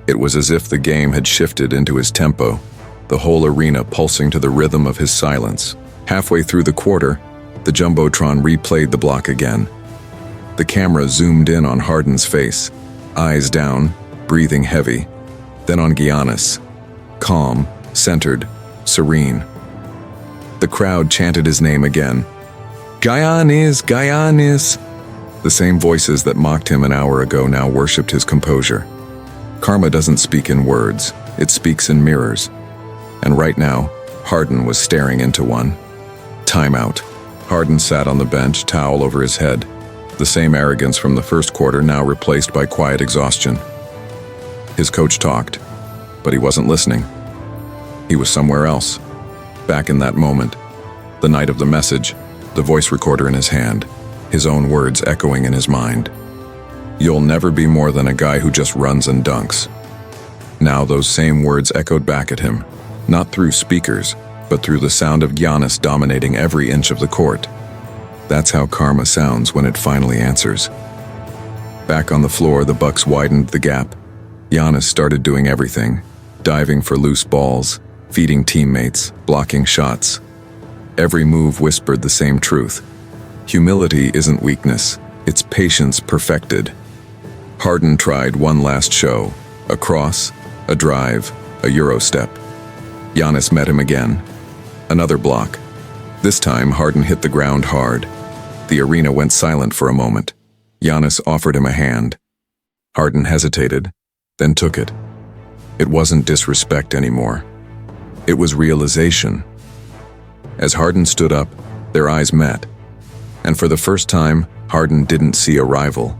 It was as if the game had shifted into his tempo, the whole arena pulsing to the rhythm of his silence. Halfway through the quarter, the Jumbotron replayed the block again. The camera zoomed in on Harden's face, eyes down, breathing heavy. Then on Giannis, calm, centered, serene. The crowd chanted his name again. Giannis, Giannis. The same voices that mocked him an hour ago now worshipped his composure. Karma doesn't speak in words, it speaks in mirrors. And right now, Harden was staring into one. Timeout. Harden sat on the bench, towel over his head. The same arrogance from the first quarter now replaced by quiet exhaustion. His coach talked, but he wasn't listening. He was somewhere else. Back in that moment, the night of the message, the voice recorder in his hand, his own words echoing in his mind. You'll never be more than a guy who just runs and dunks. Now those same words echoed back at him, not through speakers, but through the sound of Giannis dominating every inch of the court. That's how karma sounds when it finally answers. Back on the floor, the Bucks widened the gap. Giannis started doing everything, diving for loose balls, feeding teammates, blocking shots. Every move whispered the same truth. Humility isn't weakness, it's patience perfected. Harden tried one last show, a cross, a drive, a Euro step. Giannis met him again. Another block. This time, Harden hit the ground hard. The arena went silent for a moment. Giannis offered him a hand. Harden hesitated, then took it. It wasn't disrespect anymore. It was realization. As Harden stood up, their eyes met. And for the first time, Harden didn't see a rival.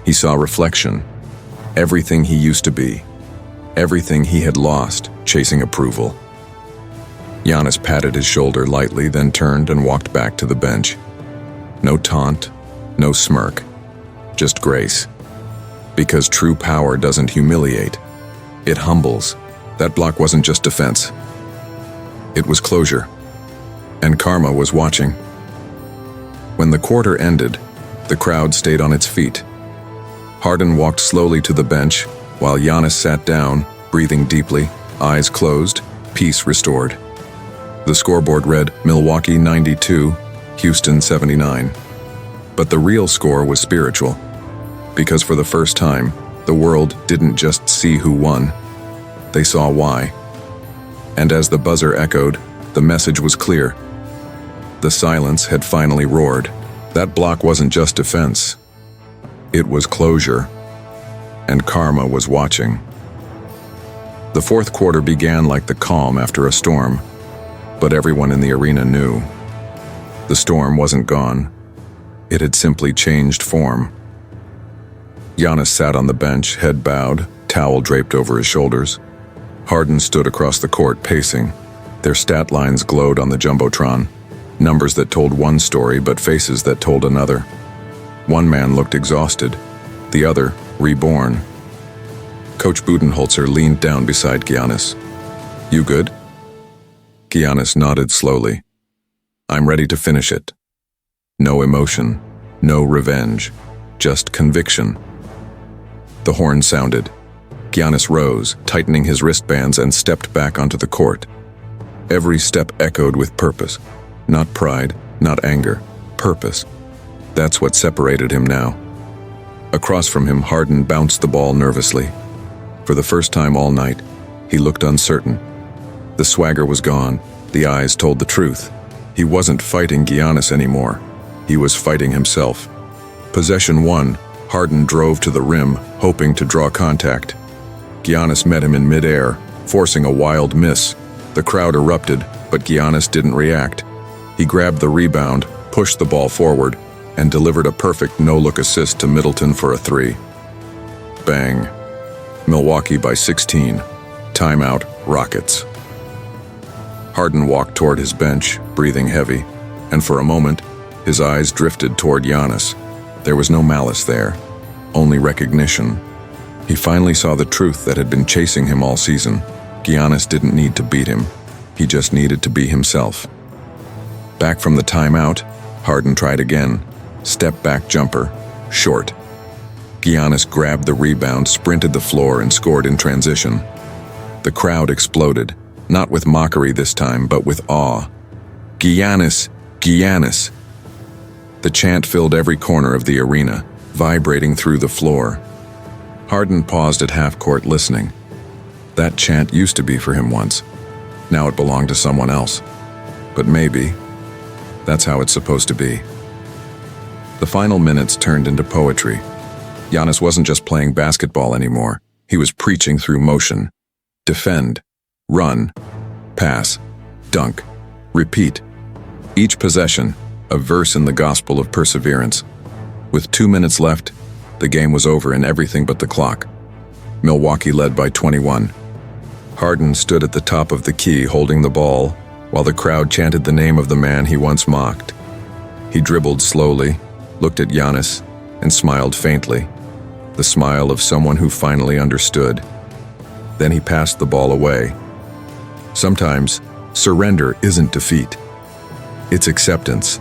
He saw reflection. Everything he used to be. Everything he had lost, chasing approval. Giannis patted his shoulder lightly, then turned and walked back to the bench. No taunt, no smirk, just grace. Because true power doesn't humiliate, it humbles. That block wasn't just defense. It was closure. And karma was watching. When the quarter ended, the crowd stayed on its feet. Harden walked slowly to the bench, while Giannis sat down, breathing deeply, eyes closed, peace restored. The scoreboard read Milwaukee 92, Houston 79. But the real score was spiritual, because for the first time, the world didn't just see who won, they saw why. And as the buzzer echoed, the message was clear. The silence had finally roared. That block wasn't just defense. It was closure. And karma was watching. The fourth quarter began like the calm after a storm, but everyone in the arena knew. The storm wasn't gone. It had simply changed form. Giannis sat on the bench, head bowed, towel draped over his shoulders. Harden stood across the court, pacing. Their stat lines glowed on the Jumbotron, numbers that told one story but faces that told another. One man looked exhausted, the other reborn. Coach Budenholzer leaned down beside Giannis. You good? Giannis nodded slowly. I'm ready to finish it. No emotion, no revenge, just conviction. The horn sounded. Giannis rose, tightening his wristbands, and stepped back onto the court. Every step echoed with purpose. Not pride, not anger, purpose. That's what separated him now. Across from him, Harden bounced the ball nervously. For the first time all night, he looked uncertain. The swagger was gone, the eyes told the truth. He wasn't fighting Giannis anymore. He was fighting himself. Possession 1, Harden drove to the rim, hoping to draw contact. Giannis met him in midair, forcing a wild miss. The crowd erupted, but Giannis didn't react. He grabbed the rebound, pushed the ball forward, and delivered a perfect no-look assist to Middleton for a 3. Bang. Milwaukee by 16. Timeout, Rockets. Harden walked toward his bench, breathing heavy, and for a moment, his eyes drifted toward Giannis. There was no malice there, only recognition. He finally saw the truth that had been chasing him all season. Giannis didn't need to beat him. He just needed to be himself. Back from the timeout, Harden tried again. Step back jumper, short. Giannis grabbed the rebound, sprinted the floor, and scored in transition. The crowd exploded, not with mockery this time, but with awe. Giannis! Giannis! The chant filled every corner of the arena, vibrating through the floor. Harden paused at half-court listening. That chant used to be for him once. Now it belonged to someone else. But maybe that's how it's supposed to be. The final minutes turned into poetry. Giannis wasn't just playing basketball anymore. He was preaching through motion. Defend, run, pass, dunk, repeat. Each possession, a verse in the gospel of perseverance. With 2 minutes left, the game was over and everything but the clock. Milwaukee led by 21. Harden stood at the top of the key holding the ball, while the crowd chanted the name of the man he once mocked. He dribbled slowly, looked at Giannis, and smiled faintly, the smile of someone who finally understood. Then he passed the ball away. Sometimes, surrender isn't defeat. It's acceptance.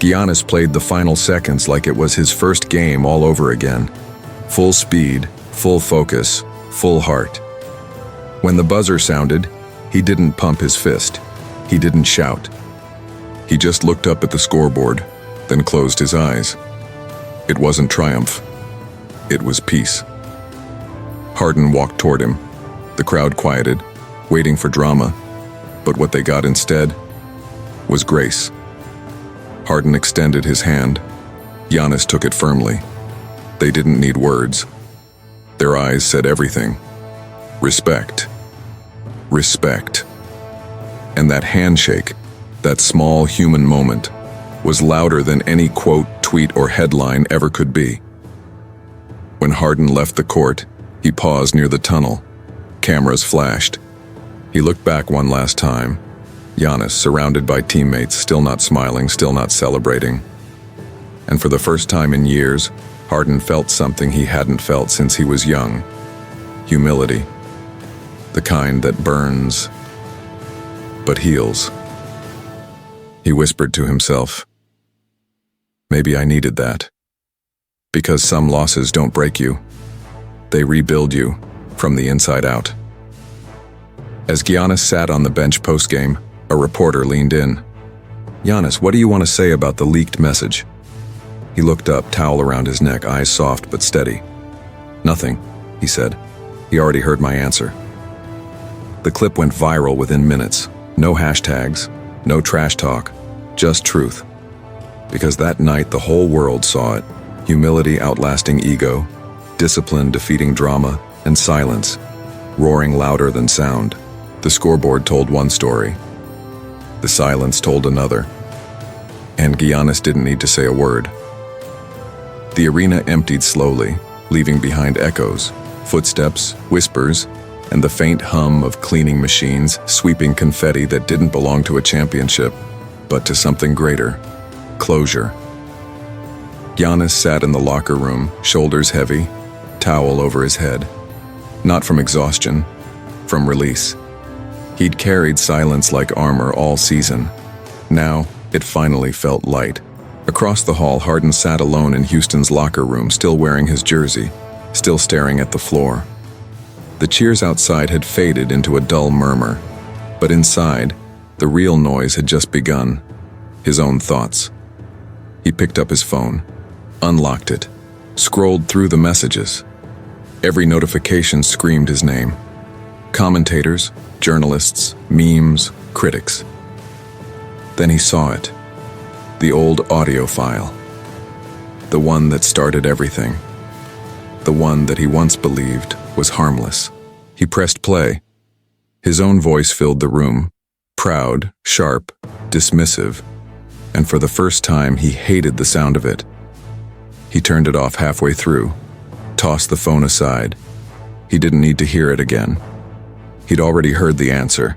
Giannis played the final seconds like it was his first game all over again. Full speed, full focus, full heart. When the buzzer sounded, he didn't pump his fist. He didn't shout. He just looked up at the scoreboard, then closed his eyes. It wasn't triumph. It was peace. Harden walked toward him. The crowd quieted, waiting for drama, but what they got instead was grace. Harden extended his hand. Giannis took it firmly. They didn't need words. Their eyes said everything. Respect. Respect. And that handshake, that small human moment, was louder than any quote, tweet, or headline ever could be. When Harden left the court, he paused near the tunnel. Cameras flashed. He looked back one last time. Giannis, surrounded by teammates, still not smiling, still not celebrating. And for the first time in years, Harden felt something he hadn't felt since he was young. Humility. The kind that burns, but heals. He whispered to himself, "Maybe I needed that." Because some losses don't break you. They rebuild you from the inside out. As Giannis sat on the bench postgame, a reporter leaned in. "Giannis, what do you want to say about the leaked message?" He looked up, towel around his neck, eyes soft but steady. "Nothing," he said. "He already heard my answer." The clip went viral within minutes. No hashtags, no trash talk, just truth. Because that night the whole world saw it. Humility outlasting ego, discipline defeating drama, and silence, roaring louder than sound. The scoreboard told one story. The silence told another. And Giannis didn't need to say a word. The arena emptied slowly, leaving behind echoes, footsteps, whispers, and the faint hum of cleaning machines sweeping confetti that didn't belong to a championship, but to something greater. Closure. Giannis sat in the locker room, shoulders heavy, towel over his head. Not from exhaustion, from release. He'd carried silence like armor all season. Now, it finally felt light. Across the hall, Harden sat alone in Houston's locker room, still wearing his jersey, still staring at the floor. The cheers outside had faded into a dull murmur, but inside, the real noise had just begun. His own thoughts. He picked up his phone, unlocked it, scrolled through the messages. Every notification screamed his name. Commentators, journalists, memes, critics. Then he saw it. The old audio file. The one that started everything. The one that he once believed was harmless. He pressed play. His own voice filled the room, proud, sharp, dismissive, and for the first time he hated the sound of it. He turned it off halfway through, tossed the phone aside. He didn't need to hear it again. He'd already heard the answer,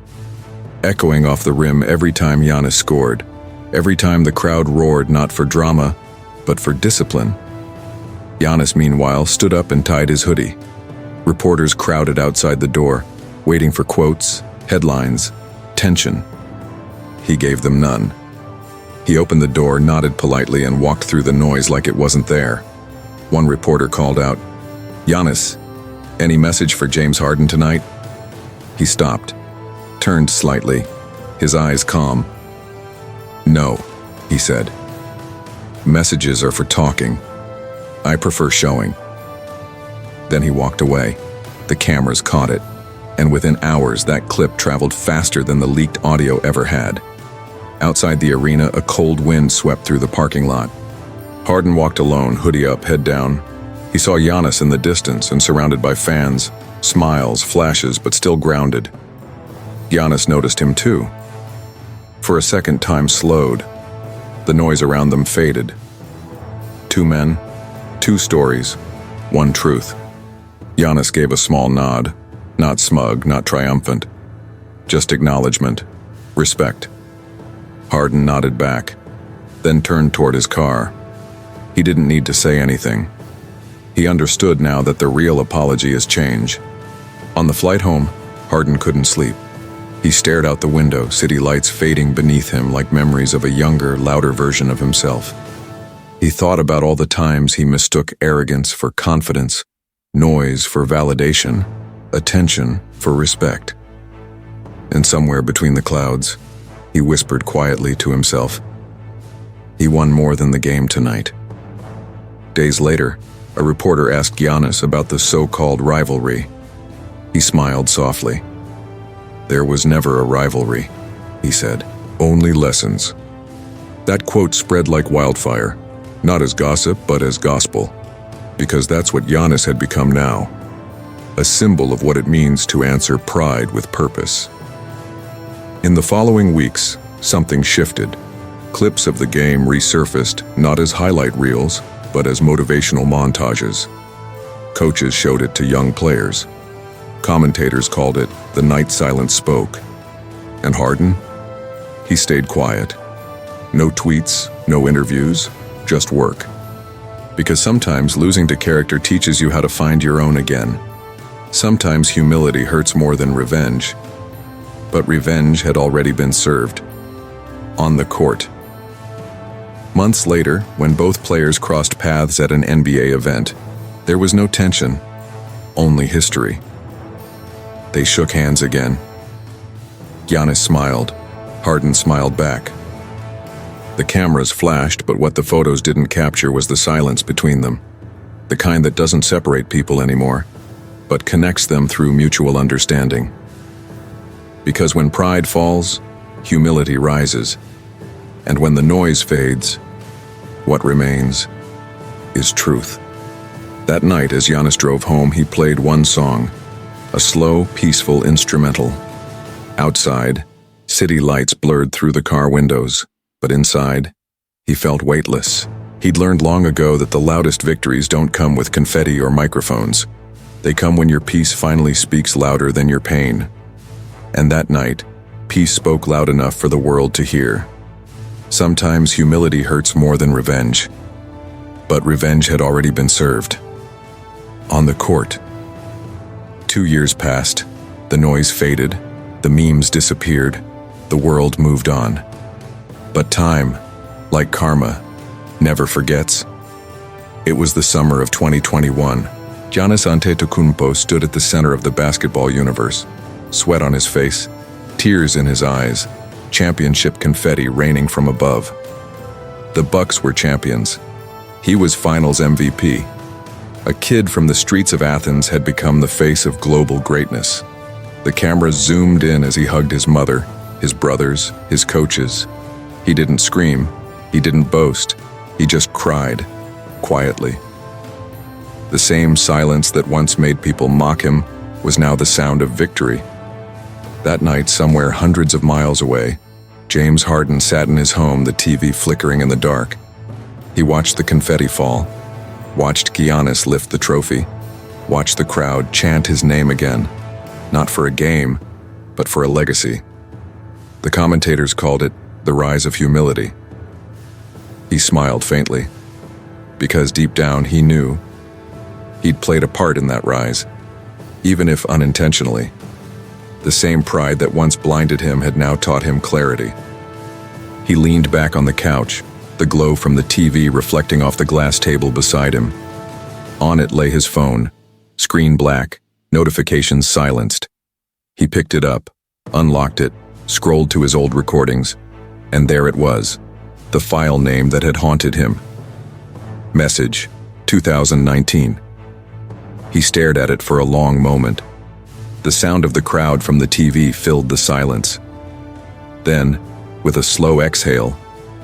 echoing off the rim every time Giannis scored, every time the crowd roared not for drama, but for discipline. Giannis, meanwhile, stood up and tied his hoodie. Reporters crowded outside the door, waiting for quotes, headlines, tension. He gave them none. He opened the door, nodded politely, and walked through the noise like it wasn't there. One reporter called out, "Giannis, any message for James Harden tonight?" He stopped, turned slightly, his eyes calm. "No," he said. "Messages are for talking. I prefer showing." Then he walked away. The cameras caught it, and within hours that clip traveled faster than the leaked audio ever had. Outside the arena, a cold wind swept through the parking lot. Harden walked alone, hoodie up, head down. He saw Giannis in the distance and surrounded by fans, smiles, flashes, but still grounded. Giannis noticed him too. For a second, time slowed. The noise around them faded. Two men, two stories, one truth. Giannis gave a small nod, not smug, not triumphant, just acknowledgement, respect. Harden nodded back, then turned toward his car. He didn't need to say anything. He understood now that the real apology is change. On the flight home, Harden couldn't sleep. He stared out the window, city lights fading beneath him like memories of a younger, louder version of himself. He thought about all the times he mistook arrogance for confidence, noise for validation, attention for respect. And somewhere between the clouds, he whispered quietly to himself, he won more than the game tonight. Days later, a reporter asked Giannis about the so-called rivalry. He smiled softly. "There was never a rivalry," he said. "Only lessons." That quote spread like wildfire, not as gossip, but as gospel, because that's what Giannis had become now, a symbol of what it means to answer pride with purpose. In the following weeks, something shifted. Clips of the game resurfaced, not as highlight reels, but as motivational montages. Coaches showed it to young players. Commentators called it the night silence spoke. And Harden? He stayed quiet. No tweets, no interviews, just work. Because sometimes losing to character teaches you how to find your own again. Sometimes humility hurts more than revenge. But revenge had already been served. On the court. Months later, when both players crossed paths at an NBA event, there was no tension, only history. They shook hands again. Giannis smiled. Harden smiled back. The cameras flashed, but what the photos didn't capture was the silence between them. The kind that doesn't separate people anymore, but connects them through mutual understanding. Because when pride falls, humility rises. And when the noise fades, what remains is truth. That night, as Giannis drove home, he played one song, a slow, peaceful instrumental. Outside, city lights blurred through the car windows, but inside, he felt weightless. He'd learned long ago that the loudest victories don't come with confetti or microphones. They come when your peace finally speaks louder than your pain. And that night, peace spoke loud enough for the world to hear. Sometimes humility hurts more than revenge. But revenge had already been served. On the court. 2 years passed. The noise faded. The memes disappeared. The world moved on. But time, like karma, never forgets. It was the summer of 2021. Giannis Antetokounmpo stood at the center of the basketball universe. Sweat on his face, tears in his eyes, championship confetti raining from above. The Bucks were champions. He was Finals MVP. A kid from the streets of Athens had become the face of global greatness. The cameras zoomed in as he hugged his mother, his brothers, his coaches. He didn't scream. He didn't boast. He just cried, quietly. The same silence that once made people mock him was now the sound of victory. That night, somewhere hundreds of miles away, James Harden sat in his home, the TV flickering in the dark. He watched the confetti fall, watched Giannis lift the trophy, watched the crowd chant his name again, not for a game, but for a legacy. The commentators called it the rise of humility. He smiled faintly, because deep down he knew he'd played a part in that rise, even if unintentionally. The same pride that once blinded him had now taught him clarity. He leaned back on the couch, the glow from the TV reflecting off the glass table beside him. On it lay his phone, screen black, notifications silenced. He picked it up, unlocked it, scrolled to his old recordings, and there it was, the file name that had haunted him. Message, 2019. He stared at it for a long moment. The sound of the crowd from the TV filled the silence. Then, with a slow exhale,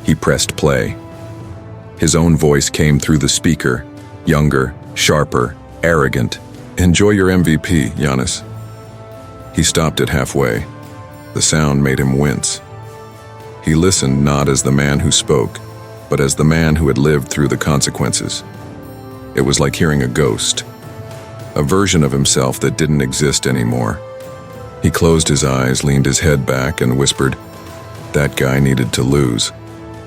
he pressed play. His own voice came through the speaker, younger, sharper, arrogant. "Enjoy your MVP, Giannis." He stopped it halfway. The sound made him wince. He listened not as the man who spoke, but as the man who had lived through the consequences. It was like hearing a ghost, a version of himself that didn't exist anymore. He closed his eyes, leaned his head back, and whispered, "That guy needed to lose,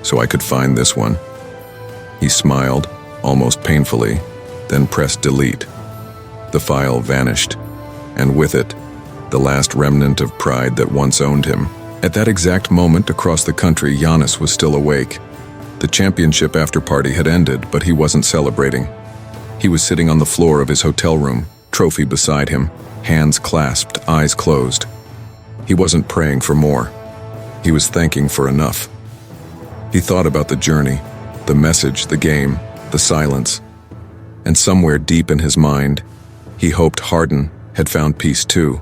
so I could find this one." He smiled, almost painfully, then pressed delete. The file vanished, and with it, the last remnant of pride that once owned him. At that exact moment across the country, Giannis was still awake. The championship after-party had ended, but he wasn't celebrating. He was sitting on the floor of his hotel room, trophy beside him, hands clasped, eyes closed. He wasn't praying for more. He was thanking for enough. He thought about the journey, the message, the game, the silence. And somewhere deep in his mind, he hoped Harden had found peace too.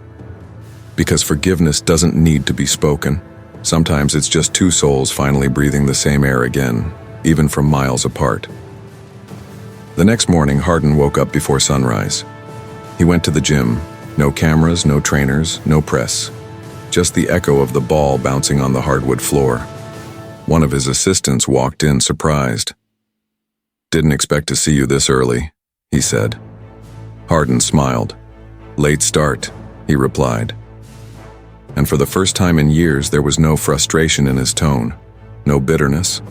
Because forgiveness doesn't need to be spoken. Sometimes it's just two souls finally breathing the same air again, even from miles apart. The next morning, Harden woke up before sunrise. He went to the gym. No cameras, no trainers, no press. Just the echo of the ball bouncing on the hardwood floor. One of his assistants walked in surprised. "Didn't expect to see you this early," he said. Harden smiled. "Late start," he replied. And for the first time in years, there was no frustration in his tone, no bitterness,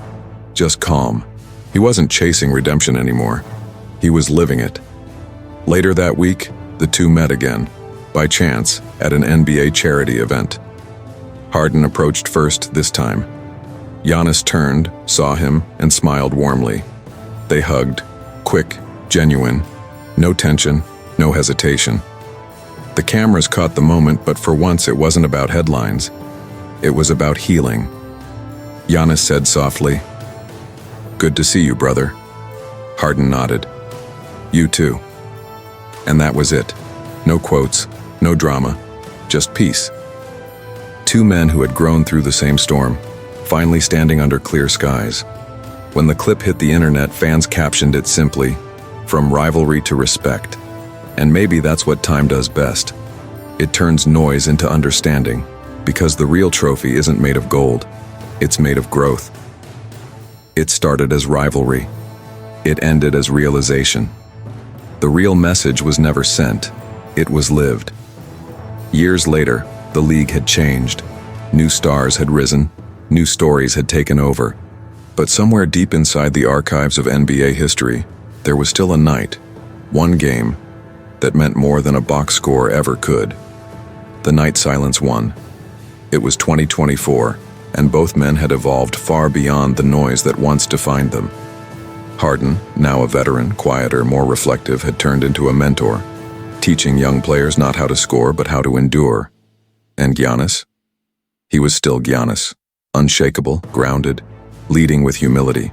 just calm. He wasn't chasing redemption anymore. He was living it. Later that week, the two met again, by chance, at an NBA charity event. Harden approached first this time. Giannis turned, saw him, and smiled warmly. They hugged, quick, genuine, no tension, no hesitation. The cameras caught the moment, but for once it wasn't about headlines. It was about healing. Giannis said softly, "Good to see you, brother." Harden nodded. "You too." And that was it. No quotes, no drama, just peace. Two men who had grown through the same storm, finally standing under clear skies. When the clip hit the internet, fans captioned it simply, "From rivalry to respect." And maybe that's what time does best. It turns noise into understanding, because the real trophy isn't made of gold, it's made of growth. It started as rivalry. It ended as realization. The real message was never sent, it was lived. Years later, the league had changed. New stars had risen, new stories had taken over. But somewhere deep inside the archives of NBA history, there was still a night, one game, that meant more than a box score ever could. The night silence won. It was 2024, and both men had evolved far beyond the noise that once defined them. Harden, now a veteran, quieter, more reflective, had turned into a mentor, teaching young players not how to score but how to endure. And Giannis? He was still Giannis, unshakable, grounded, leading with humility.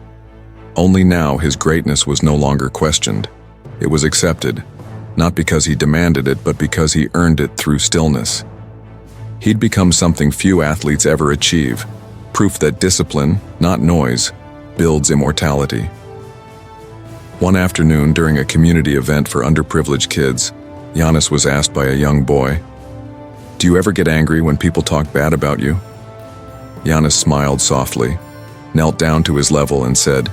Only now his greatness was no longer questioned. It was accepted. Not because he demanded it, but because he earned it through stillness. He'd become something few athletes ever achieve, proof that discipline, not noise, builds immortality. One afternoon during a community event for underprivileged kids, Giannis was asked by a young boy, "Do you ever get angry when people talk bad about you?" Giannis smiled softly, knelt down to his level and said,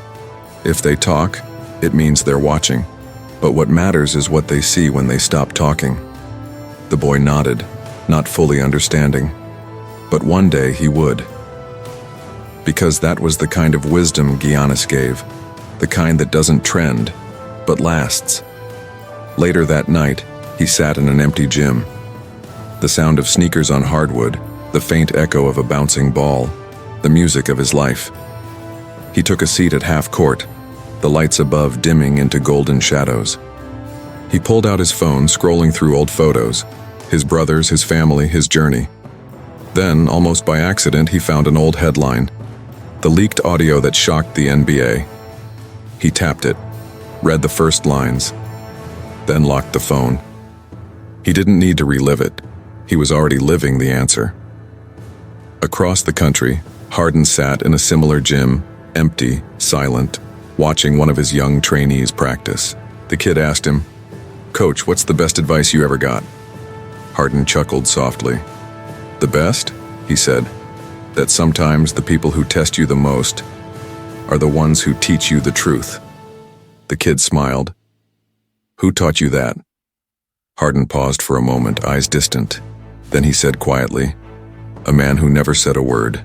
"If they talk, it means they're watching. But what matters is what they see when they stop talking." The boy nodded, not fully understanding. But one day he would. Because that was the kind of wisdom Giannis gave, the kind that doesn't trend, but lasts. Later that night, he sat in an empty gym. The sound of sneakers on hardwood, the faint echo of a bouncing ball, the music of his life. He took a seat at half court, the lights above dimming into golden shadows. He pulled out his phone, scrolling through old photos, his brothers, his family, his journey. Then, almost by accident, he found an old headline, the leaked audio that shocked the NBA. He tapped it, read the first lines, then locked the phone. He didn't need to relive it. He was already living the answer. Across the country, Harden sat in a similar gym, empty, silent, watching one of his young trainees practice. The kid asked him, "Coach, what's the best advice you ever got?" Harden chuckled softly. "The best?" he said. "That sometimes the people who test you the most are the ones who teach you the truth." The kid smiled. "Who taught you that?" Harden paused for a moment, eyes distant. Then he said quietly, "A man who never said a word."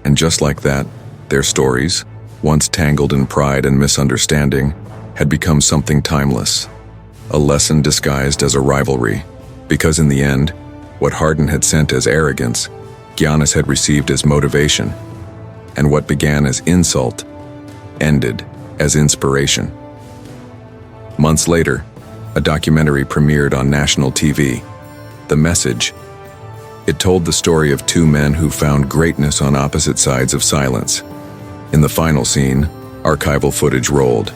And just like that, their stories, once tangled in pride and misunderstanding, had become something timeless. A lesson disguised as a rivalry, because in the end, what Harden had sent as arrogance, Giannis had received as motivation, and what began as insult ended as inspiration. Months later, a documentary premiered on national TV, The Message. It told the story of two men who found greatness on opposite sides of silence. In the final scene, archival footage rolled.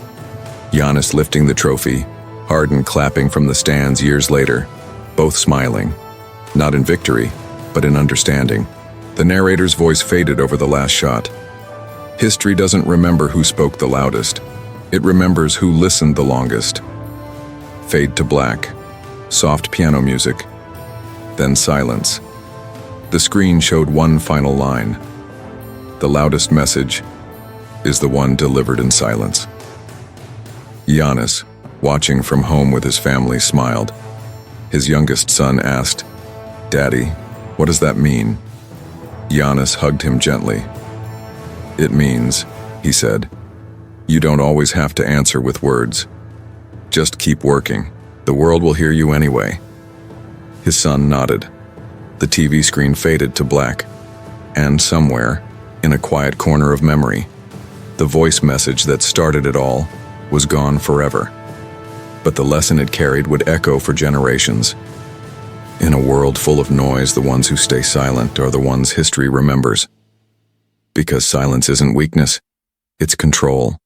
Giannis lifting the trophy, Harden clapping from the stands years later, both smiling, not in victory, but in understanding. The narrator's voice faded over the last shot. History doesn't remember who spoke the loudest. It remembers who listened the longest. Fade to black, soft piano music, then silence. The screen showed one final line. The loudest message is the one delivered in silence. Giannis, watching from home with his family, smiled. His youngest son asked, "Daddy, what does that mean?" Giannis hugged him gently. "It means," he said, "you don't always have to answer with words. Just keep working. The world will hear you anyway." His son nodded. The TV screen faded to black, and somewhere, in a quiet corner of memory, the voice message that started it all was gone forever. But the lesson it carried would echo for generations. In a world full of noise, the ones who stay silent are the ones history remembers. Because silence isn't weakness, it's control.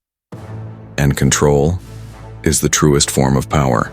And control is the truest form of power.